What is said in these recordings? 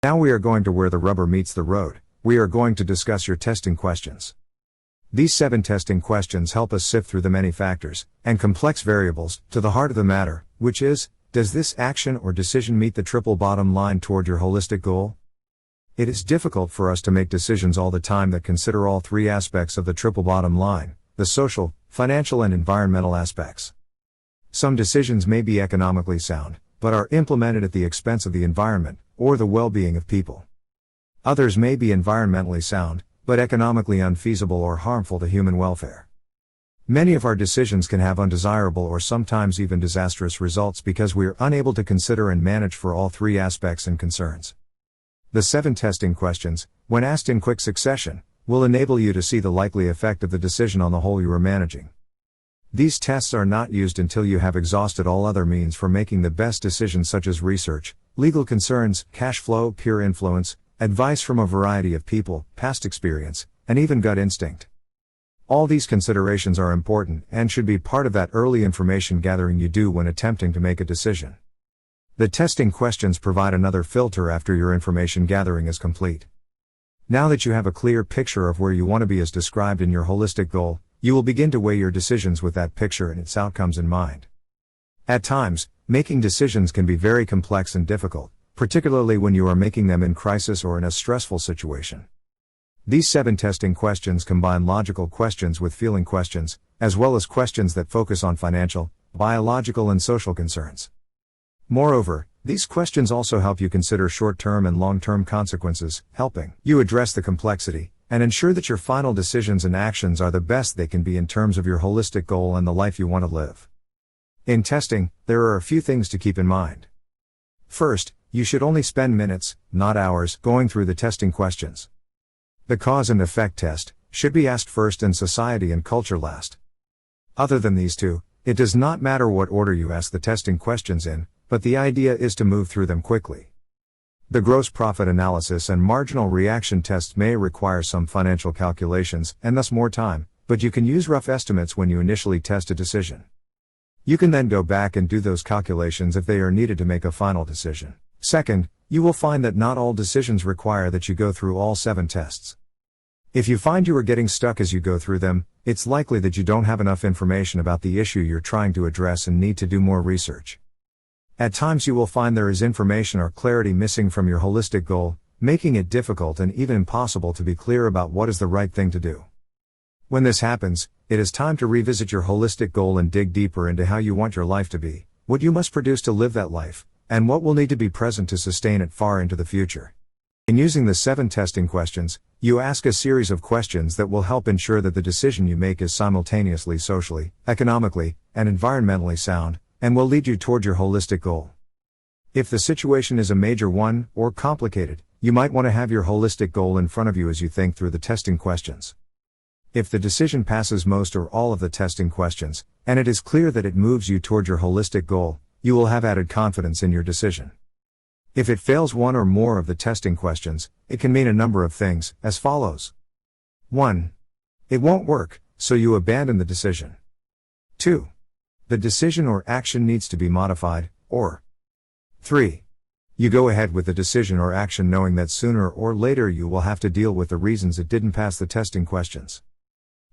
Now we are going to where the rubber meets the road. We are going to discuss your testing questions. These 7 testing questions help us sift through the many factors and complex variables to the heart of the matter, which is, does this action or decision meet the triple bottom line toward your holistic goal? It is difficult for us to make decisions all the time that consider all 3 aspects of the triple bottom line, the social, financial and environmental aspects. Some decisions may be economically sound, but are implemented at the expense of the environment, or the well-being of people. Others may be environmentally sound, but economically unfeasible or harmful to human welfare. Many of our decisions can have undesirable or sometimes even disastrous results because we are unable to consider and manage for all 3 aspects and concerns. The 7 testing questions, when asked in quick succession, will enable you to see the likely effect of the decision on the whole you are managing. These tests are not used until you have exhausted all other means for making the best decisions, such as research, legal concerns, cash flow, peer influence, advice from a variety of people, past experience, and even gut instinct. All these considerations are important and should be part of that early information gathering you do when attempting to make a decision. The testing questions provide another filter after your information gathering is complete. Now that you have a clear picture of where you want to be as described in your holistic goal, you will begin to weigh your decisions with that picture and its outcomes in mind. At times, making decisions can be very complex and difficult, particularly when you are making them in crisis or in a stressful situation. These 7 testing questions combine logical questions with feeling questions, as well as questions that focus on financial, biological and social concerns. Moreover, these questions also help you consider short-term and long-term consequences, helping you address the complexity and ensure that your final decisions and actions are the best they can be in terms of your holistic goal and the life you want to live. In testing, there are a few things to keep in mind. First, you should only spend minutes, not hours, going through the testing questions. The cause and effect test should be asked first and society and culture last. Other than these 2, it does not matter what order you ask the testing questions in, but the idea is to move through them quickly. The gross profit analysis and marginal reaction tests may require some financial calculations and thus more time, but you can use rough estimates when you initially test a decision. You can then go back and do those calculations if they are needed to make a final decision. Second, you will find that not all decisions require that you go through all 7 tests. If you find you are getting stuck as you go through them, it's likely that you don't have enough information about the issue you're trying to address and need to do more research. At times you will find there is information or clarity missing from your holistic goal, making it difficult and even impossible to be clear about what is the right thing to do. When this happens, it is time to revisit your holistic goal and dig deeper into how you want your life to be, what you must produce to live that life, and what will need to be present to sustain it far into the future. In using the 7 testing questions, you ask a series of questions that will help ensure that the decision you make is simultaneously socially, economically, and environmentally sound, and will lead you toward your holistic goal. If the situation is a major one, or complicated, you might want to have your holistic goal in front of you as you think through the testing questions. If the decision passes most or all of the testing questions, and it is clear that it moves you toward your holistic goal, you will have added confidence in your decision. If it fails one or more of the testing questions, it can mean a number of things, as follows. 1. It won't work, so you abandon the decision. 2. The decision or action needs to be modified, or 3. You go ahead with the decision or action knowing that sooner or later you will have to deal with the reasons it didn't pass the testing questions.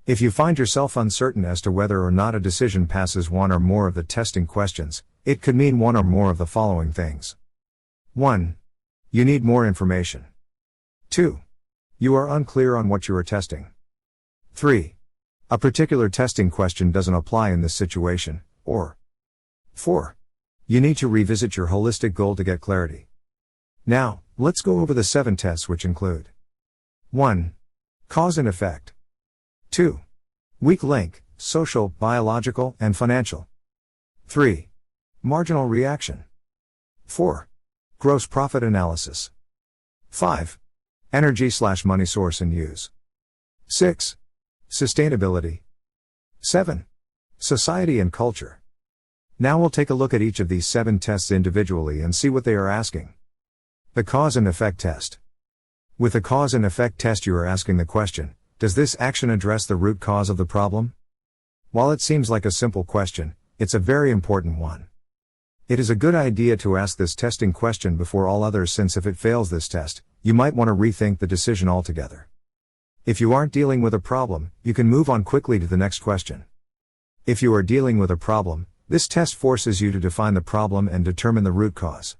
If you find yourself uncertain as to whether or not a decision passes one or more of the testing questions, it could mean one or more of the following things. 1. You need more information. 2. You are unclear on what you are testing. 3. A particular testing question doesn't apply in this situation, or 4. You need to revisit your holistic goal to get clarity. Now, let's go over the 7 tests, which include 1. Cause and effect. 2. Weak link, social, biological, and financial. 3. Marginal reaction. 4. Gross profit analysis. 5. Energy/money source and use. 6. Sustainability. 7. Society and culture. Now we'll take a look at each of these 7 tests individually and see what they are asking. The cause and effect test. With the cause and effect test you are asking the question, does this action address the root cause of the problem? While it seems like a simple question, it's a very important one. It is a good idea to ask this testing question before all others, since if it fails this test, you might want to rethink the decision altogether. If you aren't dealing with a problem, you can move on quickly to the next question. If you are dealing with a problem, this test forces you to define the problem and determine the root cause.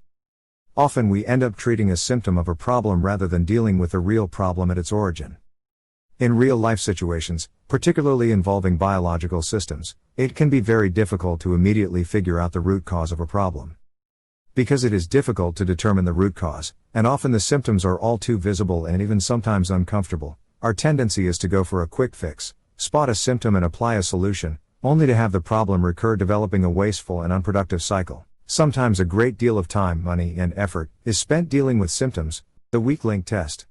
Often we end up treating a symptom of a problem rather than dealing with the real problem at its origin. In real-life situations, particularly involving biological systems, it can be very difficult to immediately figure out the root cause of a problem. Because it is difficult to determine the root cause, and often the symptoms are all too visible and even sometimes uncomfortable, our tendency is to go for a quick fix, spot a symptom and apply a solution, only to have the problem recur, developing a wasteful and unproductive cycle. Sometimes a great deal of time, money, and effort is spent dealing with symptoms. The weak link test.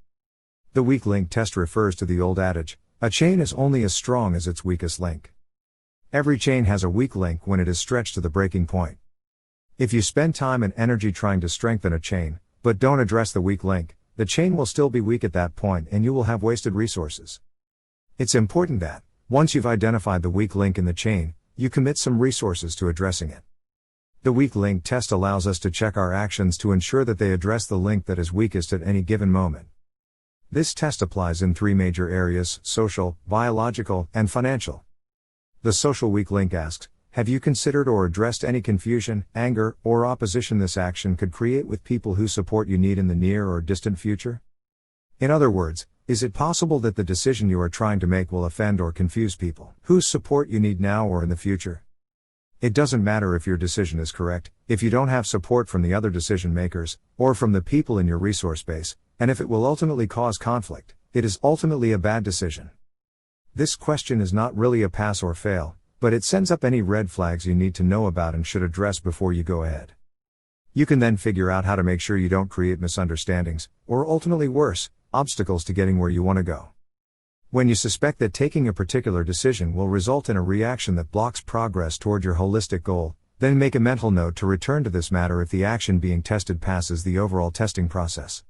The weak link test refers to the old adage, a chain is only as strong as its weakest link. Every chain has a weak link when it is stretched to the breaking point. If you spend time and energy trying to strengthen a chain, but don't address the weak link, the chain will still be weak at that point and you will have wasted resources. It's important that, once you've identified the weak link in the chain, you commit some resources to addressing it. The weak link test allows us to check our actions to ensure that they address the link that is weakest at any given moment. This test applies in three major areas: social, biological, and financial. The social weak link asks, have you considered or addressed any confusion, anger, or opposition this action could create with people whose support you need in the near or distant future? In other words, is it possible that the decision you are trying to make will offend or confuse people whose support you need now or in the future? It doesn't matter if your decision is correct, if you don't have support from the other decision makers, or from the people in your resource base, and if it will ultimately cause conflict, it is ultimately a bad decision. This question is not really a pass or fail, but it sends up any red flags you need to know about and should address before you go ahead. You can then figure out how to make sure you don't create misunderstandings, or ultimately worse, obstacles to getting where you want to go. When you suspect that taking a particular decision will result in a reaction that blocks progress toward your holistic goal, then make a mental note to return to this matter if the action being tested passes the overall testing process.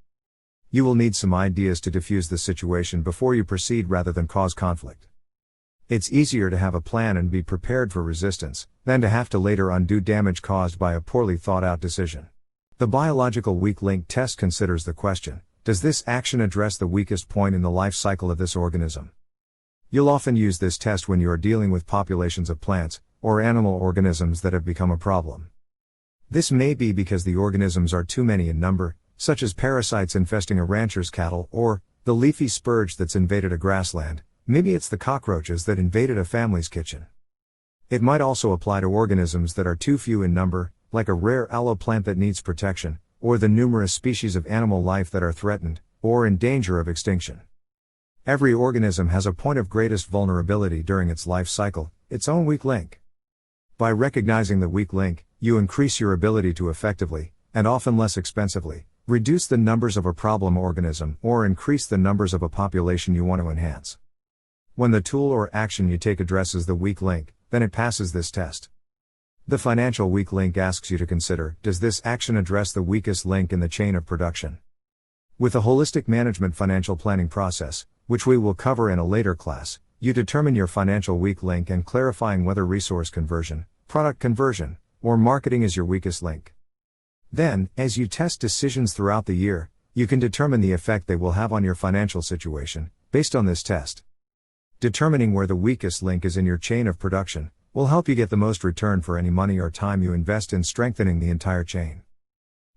You will need some ideas to diffuse the situation before you proceed rather than cause conflict. It's easier to have a plan and be prepared for resistance, than to have to later undo damage caused by a poorly thought out decision. The biological weak link test considers the question, does this action address the weakest point in the life cycle of this organism? You'll often use this test when you are dealing with populations of plants, or animal organisms that have become a problem. This may be because the organisms are too many in number, such as parasites infesting a rancher's cattle, or the leafy spurge that's invaded a grassland. Maybe it's the cockroaches that invaded a family's kitchen. It might also apply to organisms that are too few in number, like a rare aloe plant that needs protection, or the numerous species of animal life that are threatened, or in danger of extinction. Every organism has a point of greatest vulnerability during its life cycle, its own weak link. By recognizing the weak link, you increase your ability to effectively, and often less expensively, reduce the numbers of a problem organism or increase the numbers of a population you want to enhance. When the tool or action you take addresses the weak link, then it passes this test. The financial weak link asks you to consider, does this action address the weakest link in the chain of production? With a holistic management financial planning process, which we will cover in a later class, you determine your financial weak link and clarifying whether resource conversion, product conversion, or marketing is your weakest link. Then, as you test decisions throughout the year, you can determine the effect they will have on your financial situation, based on this test. Determining where the weakest link is in your chain of production will help you get the most return for any money or time you invest in strengthening the entire chain.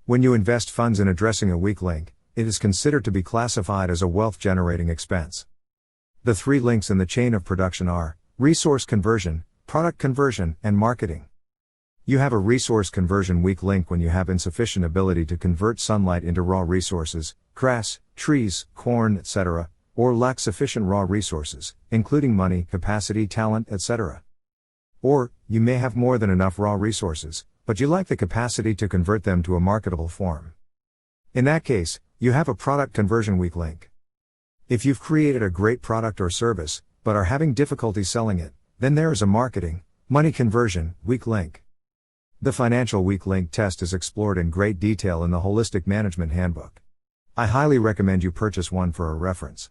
When you invest funds in addressing a weak link, it is considered to be classified as a wealth-generating expense. The three links in the chain of production are resource conversion, product conversion, and marketing. You have a resource conversion weak link when you have insufficient ability to convert sunlight into raw resources, grass, trees, corn, etc., or lack sufficient raw resources, including money, capacity, talent, etc. Or, you may have more than enough raw resources, but you lack the capacity to convert them to a marketable form. In that case, you have a product conversion weak link. If you've created a great product or service, but are having difficulty selling it, then there is a marketing, money conversion, weak link. The financial weak link test is explored in great detail in the Holistic Management Handbook. I highly recommend you purchase one for a reference.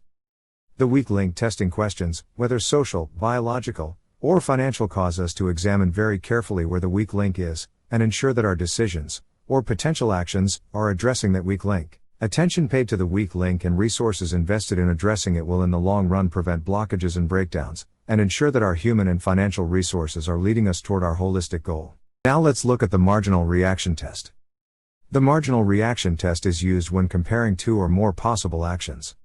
The weak link testing questions, whether social, biological, or financial, cause us to examine very carefully where the weak link is, and ensure that our decisions, or potential actions, are addressing that weak link. Attention paid to the weak link and resources invested in addressing it will in the long run prevent blockages and breakdowns, and ensure that our human and financial resources are leading us toward our holistic goal. Now let's look at the marginal reaction test. The marginal reaction test is used when comparing two or more possible actions.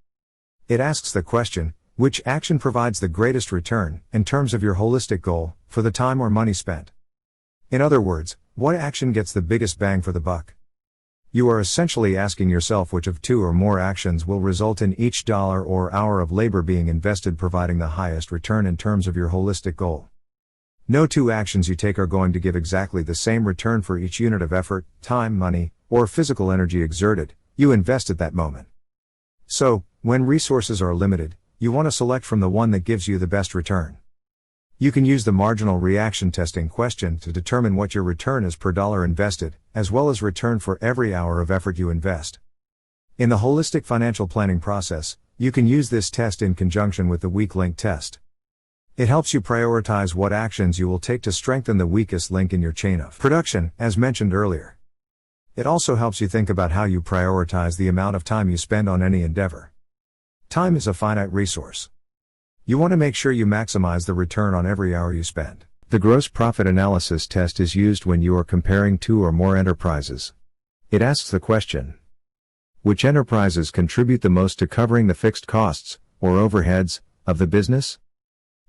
It asks the question, which action provides the greatest return, in terms of your holistic goal, for the time or money spent? In other words, what action gets the biggest bang for the buck? You are essentially asking yourself which of two or more actions will result in each dollar or hour of labor being invested providing the highest return in terms of your holistic goal. No two actions you take are going to give exactly the same return for each unit of effort, time, money, or physical energy exerted, you invest at that moment. So, when resources are limited, you want to select from the one that gives you the best return. You can use the marginal reaction testing question to determine what your return is per dollar invested, as well as return for every hour of effort you invest. In the holistic financial planning process, you can use this test in conjunction with the weak link test. It helps you prioritize what actions you will take to strengthen the weakest link in your chain of production, as mentioned earlier. It also helps you think about how you prioritize the amount of time you spend on any endeavor. Time is a finite resource. You want to make sure you maximize the return on every hour you spend. The gross profit analysis test is used when you are comparing two or more enterprises. It asks the question, which enterprises contribute the most to covering the fixed costs, or overheads, of the business?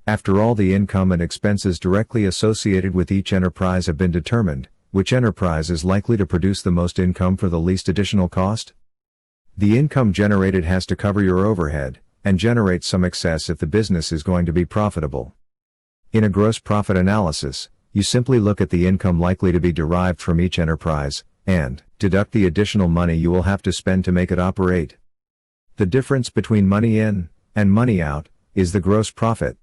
After all the income and expenses directly associated with each enterprise have been determined, which enterprise is likely to produce the most income for the least additional cost? The income generated has to cover your overhead, and generate some excess if the business is going to be profitable. In a gross profit analysis, you simply look at the income likely to be derived from each enterprise, and deduct the additional money you will have to spend to make it operate. The difference between money in and money out is the gross profit.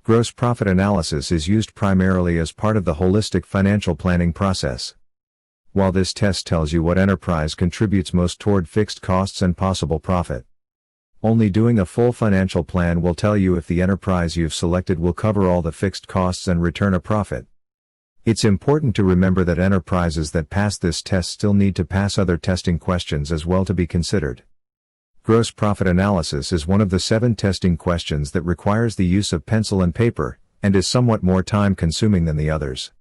Gross profit analysis is used primarily as part of the holistic financial planning process. While this test tells you what enterprise contributes most toward fixed costs and possible profit, only doing a full financial plan will tell you if the enterprise you've selected will cover all the fixed costs and return a profit. It's important to remember that enterprises that pass this test still need to pass other testing questions as well to be considered. Gross profit analysis is one of the 7 testing questions that requires the use of pencil and paper, and is somewhat more time-consuming than the others.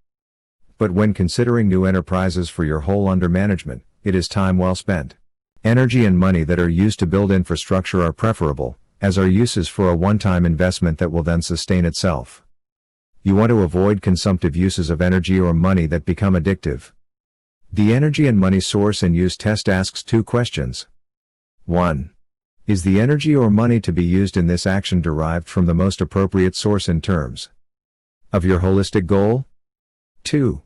But when considering new enterprises for your whole under management, it is time well spent. Energy and money that are used to build infrastructure are preferable, as are uses for a one-time investment that will then sustain itself. You want to avoid consumptive uses of energy or money that become addictive. The energy and money source and use test asks 2 questions. 1. Is the energy or money to be used in this action derived from the most appropriate source in terms of your holistic goal? 2.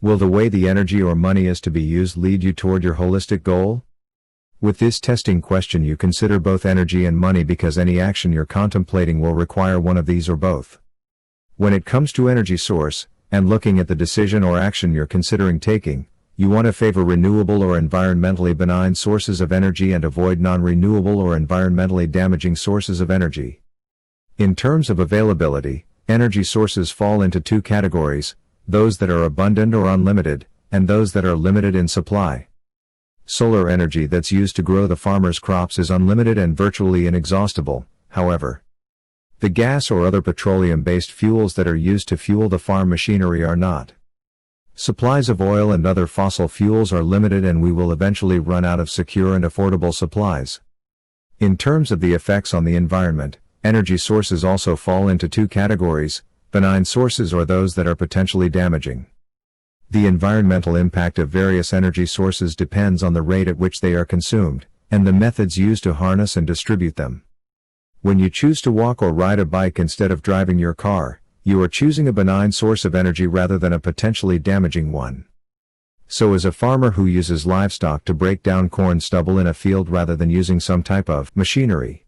Will the way the energy or money is to be used lead you toward your holistic goal? With this testing question you consider both energy and money because any action you're contemplating will require one of these or both. When it comes to energy source, and looking at the decision or action you're considering taking, you want to favor renewable or environmentally benign sources of energy and avoid non-renewable or environmentally damaging sources of energy. In terms of availability, energy sources fall into 2 categories, those that are abundant or unlimited, and those that are limited in supply. Solar energy that's used to grow the farmer's crops is unlimited and virtually inexhaustible, however. The gas or other petroleum-based fuels that are used to fuel the farm machinery are not. Supplies of oil and other fossil fuels are limited and we will eventually run out of secure and affordable supplies. In terms of the effects on the environment, energy sources also fall into 2 categories, benign sources or those that are potentially damaging. The environmental impact of various energy sources depends on the rate at which they are consumed, and the methods used to harness and distribute them. When you choose to walk or ride a bike instead of driving your car, you are choosing a benign source of energy rather than a potentially damaging one. So is a farmer who uses livestock to break down corn stubble in a field rather than using some type of machinery.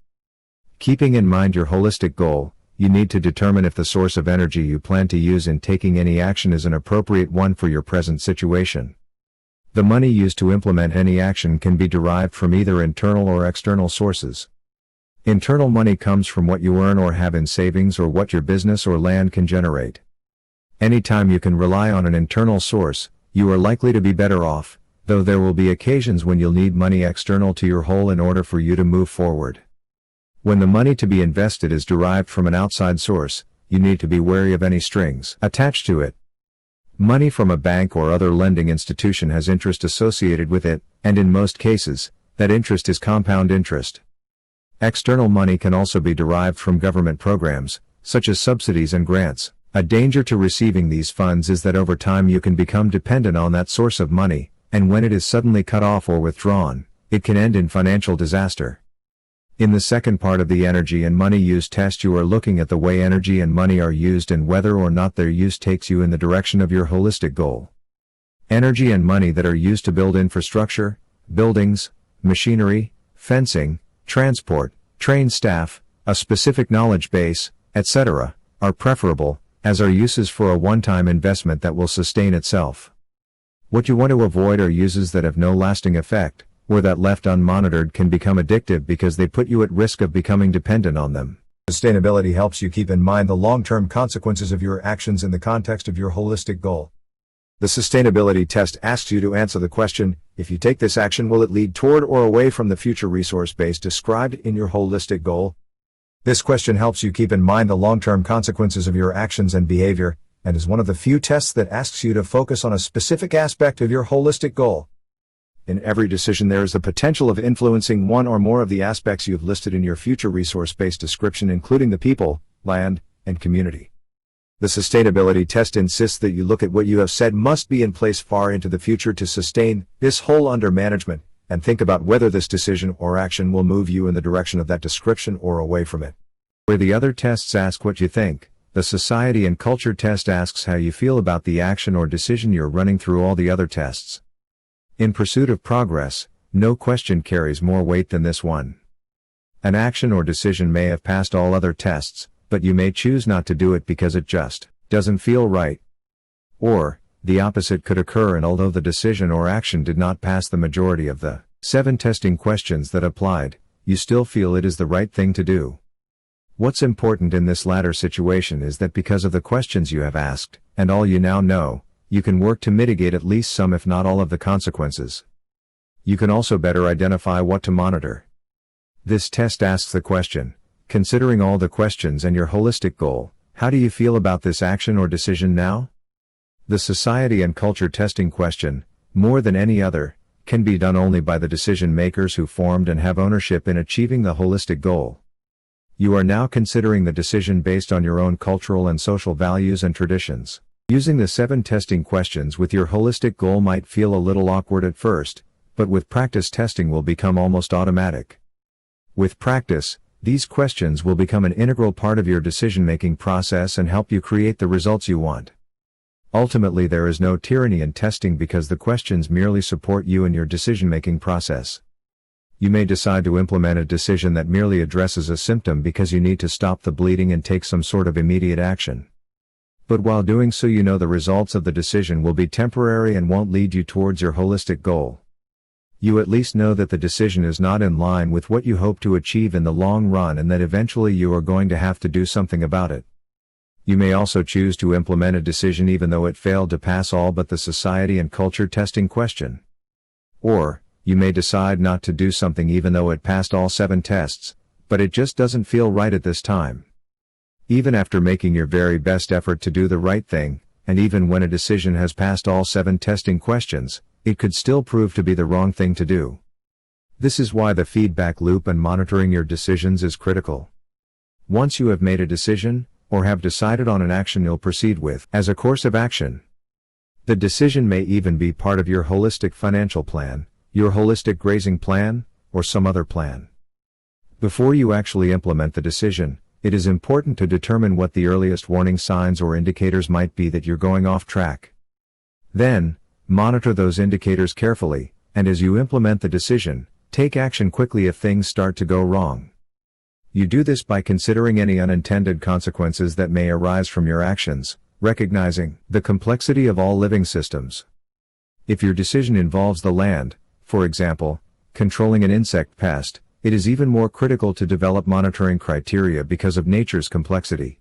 Keeping in mind your holistic goal, you need to determine if the source of energy you plan to use in taking any action is an appropriate one for your present situation. The money used to implement any action can be derived from either internal or external sources. Internal money comes from what you earn or have in savings or what your business or land can generate. Anytime you can rely on an internal source, you are likely to be better off, though there will be occasions when you'll need money external to your whole in order for you to move forward. When the money to be invested is derived from an outside source, you need to be wary of any strings attached to it. Money from a bank or other lending institution has interest associated with it, and in most cases, that interest is compound interest. External money can also be derived from government programs, such as subsidies and grants. A danger to receiving these funds is that over time you can become dependent on that source of money, and when it is suddenly cut off or withdrawn, it can end in financial disaster. In the second part of the energy and money use test, you are looking at the way energy and money are used and whether or not their use takes you in the direction of your holistic goal. Energy and money that are used to build infrastructure, buildings, machinery, fencing, transport, train staff, a specific knowledge base, etc., are preferable, as are uses for a one-time investment that will sustain itself. What you want to avoid are uses that have no lasting effect, or that left unmonitored can become addictive because they put you at risk of becoming dependent on them. Sustainability helps you keep in mind the long-term consequences of your actions in the context of your holistic goal. The sustainability test asks you to answer the question, if you take this action, will it lead toward or away from the future resource base described in your holistic goal? This question helps you keep in mind the long-term consequences of your actions and behavior, and is one of the few tests that asks you to focus on a specific aspect of your holistic goal. In every decision there is the potential of influencing one or more of the aspects you have listed in your future resource-based description, including the people, land, and community. The sustainability test insists that you look at what you have said must be in place far into the future to sustain this whole under management, and think about whether this decision or action will move you in the direction of that description or away from it. Where the other tests ask what you think, the society and culture test asks how you feel about the action or decision you're running through all the other tests. In pursuit of progress, no question carries more weight than this one. An action or decision may have passed all other tests, but you may choose not to do it because it just doesn't feel right. Or, the opposite could occur, and although the decision or action did not pass the majority of the 7 testing questions that applied, you still feel it is the right thing to do. What's important in this latter situation is that because of the questions you have asked, and all you now know, you can work to mitigate at least some if not all of the consequences. You can also better identify what to monitor. This test asks the question, considering all the questions and your holistic goal, how do you feel about this action or decision now? The society and culture testing question, more than any other, can be done only by the decision makers who formed and have ownership in achieving the holistic goal. You are now considering the decision based on your own cultural and social values and traditions. Using the 7 testing questions with your holistic goal might feel a little awkward at first, but with practice testing will become almost automatic. With practice, these questions will become an integral part of your decision-making process and help you create the results you want. Ultimately, there is no tyranny in testing because the questions merely support you in your decision-making process. You may decide to implement a decision that merely addresses a symptom because you need to stop the bleeding and take some sort of immediate action. But while doing so, you know the results of the decision will be temporary and won't lead you towards your holistic goal. You at least know that the decision is not in line with what you hope to achieve in the long run and that eventually you are going to have to do something about it. You may also choose to implement a decision even though it failed to pass all but the society and culture testing question. Or, you may decide not to do something even though it passed all 7 tests, but it just doesn't feel right at this time. Even after making your very best effort to do the right thing, and even when a decision has passed all 7 testing questions, it could still prove to be the wrong thing to do. This is why the feedback loop and monitoring your decisions is critical. Once you have made a decision, or have decided on an action you'll proceed with as a course of action. The decision may even be part of your holistic financial plan, your holistic grazing plan, or some other plan. Before you actually implement the decision, it is important to determine what the earliest warning signs or indicators might be that you're going off track. Then, monitor those indicators carefully, and as you implement the decision, take action quickly if things start to go wrong. You do this by considering any unintended consequences that may arise from your actions, recognizing the complexity of all living systems. If your decision involves the land, for example, controlling an insect pest, it is even more critical to develop monitoring criteria because of nature's complexity.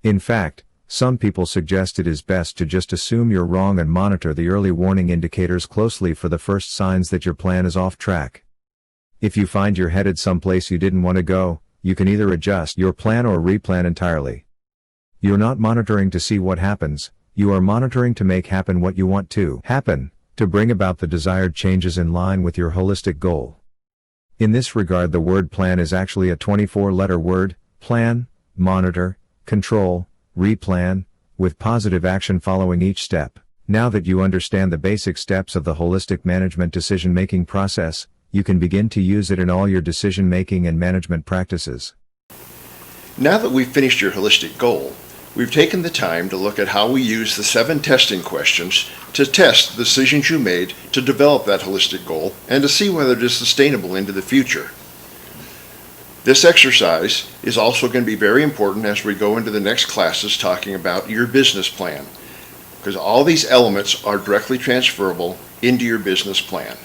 In fact, Some people suggest it is best to just assume you're wrong and monitor the early warning indicators closely for the first signs that your plan is off track. If you find you're headed someplace you didn't want to go, you can either adjust your plan or replan entirely. You're not monitoring to see what happens, you are monitoring to make happen what you want to happen, to bring about the desired changes in line with your holistic goal. In this regard, the word plan is actually a 24-letter word: plan, monitor, control, replan, with positive action following each step. Now that you understand the basic steps of the holistic management decision-making process, you can begin to use it in all your decision-making and management practices. Now that we've finished your holistic goal, we've taken the time to look at how we use the 7 testing questions to test the decisions you made to develop that holistic goal and to see whether it is sustainable into the future. This exercise is also going to be very important as we go into the next classes talking about your business plan, because all these elements are directly transferable into your business plan.